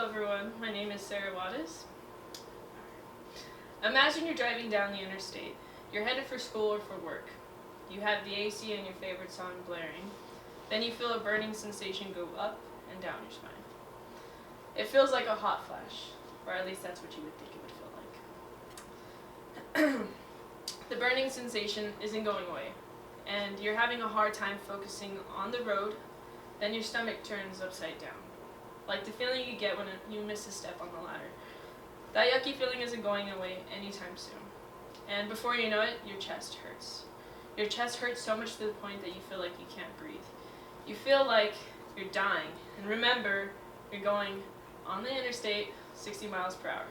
Hello everyone, my name is Sarah Juarez. Imagine you're driving down the interstate. You're headed for school or for work. You have the AC and your favorite song blaring. Then you feel a burning sensation go up and down your spine. It feels like a hot flash, or at least that's what you would think it would feel like. The burning sensation isn't going away, and you're having a hard time focusing on the road. Then your stomach turns upside down, like the feeling you get when you miss a step on the ladder. That yucky feeling isn't going away anytime soon. And before you know it, your chest hurts. Your chest hurts so much to the point that you feel like you can't breathe. You feel like you're dying. And remember, you're going on the interstate 60 miles per hour.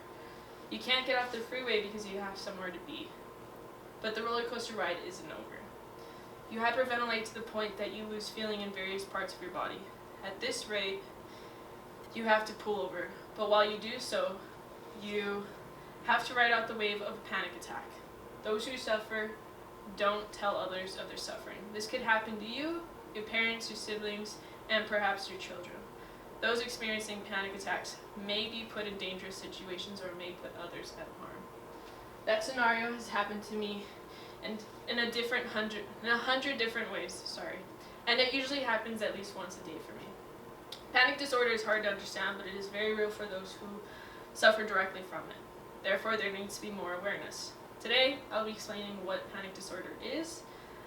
You can't get off the freeway because you have somewhere to be. But the roller coaster ride isn't over. You hyperventilate to the point that you lose feeling in various parts of your body. At this rate, you have to pull over. But while you do so, you have to ride out the wave of a panic attack. Those who suffer don't tell others of their suffering. This could happen to you, your parents, your siblings, and perhaps your children. Those experiencing panic attacks may be put in dangerous situations or may put others at harm. That scenario has happened to me in a hundred different ways, and it usually happens at least once a day for me. Panic disorder is hard to understand, but it is very real for those who suffer directly from it. Therefore, there needs to be more awareness. Today, I'll be explaining what panic disorder is.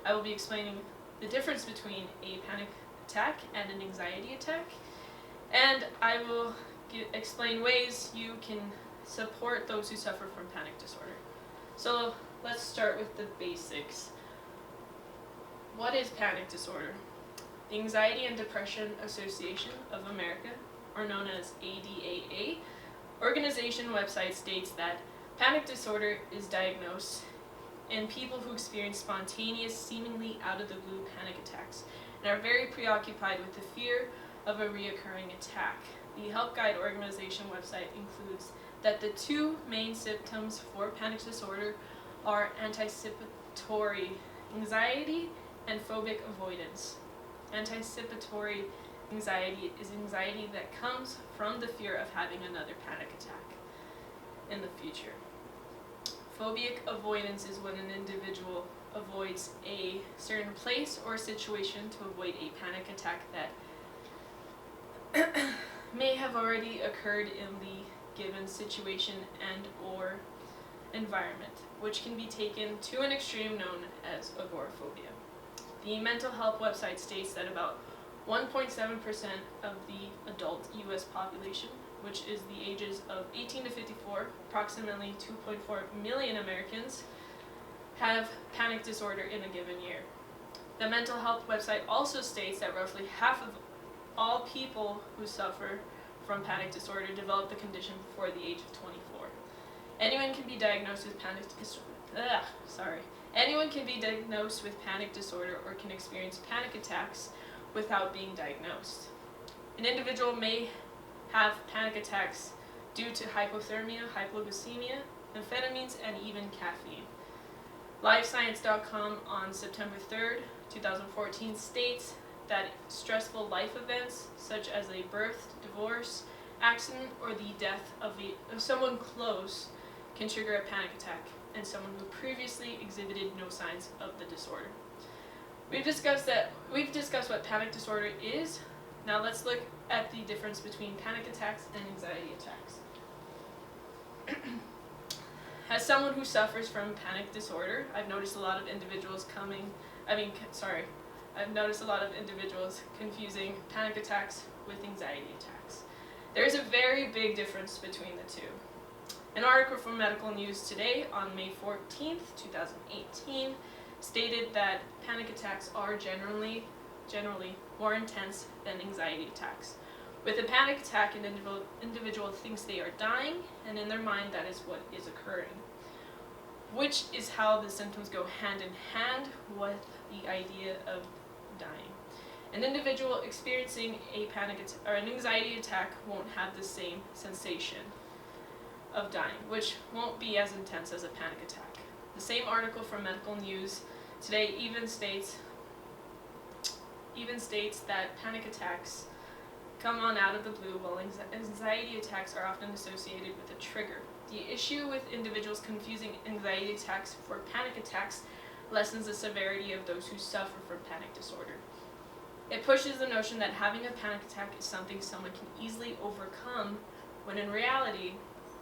I will be explaining the difference between a panic attack and an anxiety attack, and I will explain ways you can support those who suffer from panic disorder. So let's start with the basics. What is panic disorder? The Anxiety and Depression Association of America, or known as ADAA, organization website states that panic disorder is diagnosed in people who experience spontaneous, seemingly out-of-the-blue panic attacks and are very preoccupied with the fear of a reoccurring attack. The Help Guide organization website includes that the two main symptoms for panic disorder are anticipatory anxiety and phobic avoidance. Anticipatory anxiety is anxiety that comes from the fear of having another panic attack in the future. Phobic avoidance is when an individual avoids a certain place or situation to avoid a panic attack that may have already occurred in the given situation and or environment, which can be taken to an extreme known as agoraphobia. The mental health website states that about 1.7% of the adult U.S. population, which is the ages of 18 to 54, approximately 2.4 million Americans, have panic disorder in a given year. The mental health website also states that roughly half of all people who suffer from panic disorder develop the condition before the age of 24. Anyone can be diagnosed with panic disorder or can experience panic attacks without being diagnosed. An individual may have panic attacks due to hypothermia, hypoglycemia, amphetamines, and even caffeine. LiveScience.com on September 3rd, 2014 states that stressful life events such as a birth, divorce, accident, or the death of someone close can trigger a panic attack in someone who previously exhibited no signs of the disorder. We've discussed what panic disorder is. Now let's look at the difference between panic attacks and anxiety attacks. As someone who suffers from panic disorder, I've noticed a lot of individuals confusing panic attacks with anxiety attacks. There is a very big difference between the two. An article from Medical News Today on May 14th, 2018 stated that panic attacks are generally more intense than anxiety attacks. With a panic attack, an individual thinks they are dying, and in their mind that is what is occurring, which is how the symptoms go hand in hand with the idea of dying. An individual experiencing an anxiety attack won't have the same sensation of dying, which won't be as intense as a panic attack. The same article from Medical News Today even states that panic attacks come on out of the blue, while anxiety attacks are often associated with a trigger. The issue with individuals confusing anxiety attacks for panic attacks lessens the severity of those who suffer from panic disorder. It pushes the notion that having a panic attack is something someone can easily overcome, when in reality,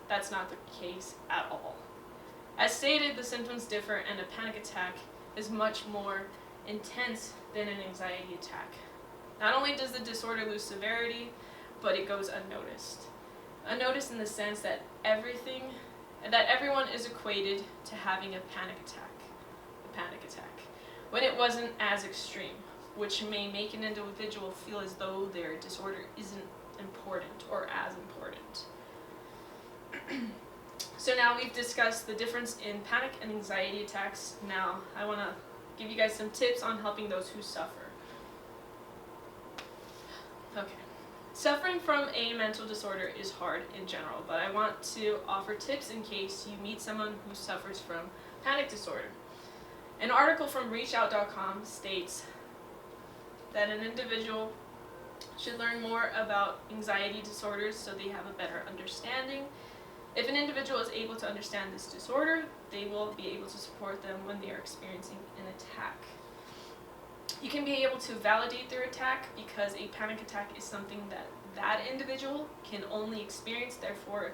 that's not the case at all. As stated, the symptoms differ, and a panic attack is much more intense than an anxiety attack. Not only does the disorder lose severity, but it goes unnoticed. Unnoticed in the sense that everyone is equated to having a panic attack, when it wasn't as extreme, which may make an individual feel as though their disorder isn't important or as important. So now we've discussed the difference in panic and anxiety attacks. Now I want to give you guys some tips on helping those who suffer. Okay. Suffering from a mental disorder is hard in general, but I want to offer tips in case you meet someone who suffers from panic disorder. An article from reachout.com states that an individual should learn more about anxiety disorders so they have a better understanding. If an individual is able to understand this disorder, they will be able to support them when they are experiencing an attack. You can be able to validate their attack because a panic attack is something that that individual can only experience, therefore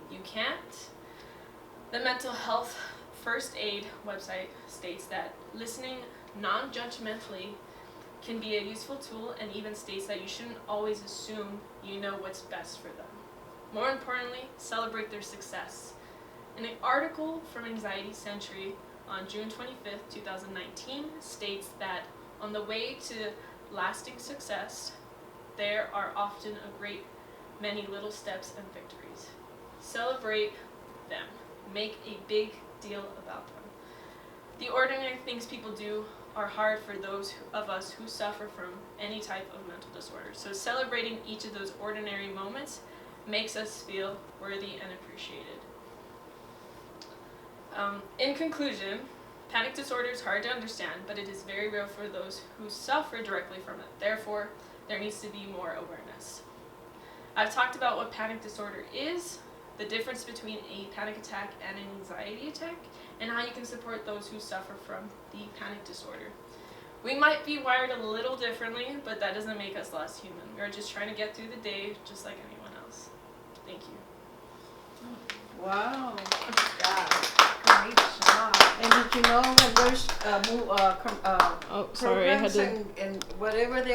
you can't. The mental health first aid website states that listening non-judgmentally can be a useful tool, and even states that you shouldn't always assume you know what's best for them. More importantly, celebrate their success. In an article from Anxiety Century on June 25th, 2019 states that on the way to lasting success, there are often a great many little steps and victories. Celebrate them. Make a big deal about them. The ordinary things people do are hard for those of us who suffer from any type of mental disorder. So celebrating each of those ordinary moments makes us feel worthy and appreciated. In conclusion, panic disorder is hard to understand, but it is very real for those who suffer directly from it. Therefore, there needs to be more awareness. I've talked about what panic disorder is, the difference between a panic attack and an anxiety attack, and how you can support those who suffer from the panic disorder. We might be wired a little differently, but that doesn't make us less human. We're just trying to get through the day just like anyone else. Thank you. Wow. Great job. And did you know that there's Sorry, I had programs to. and whatever they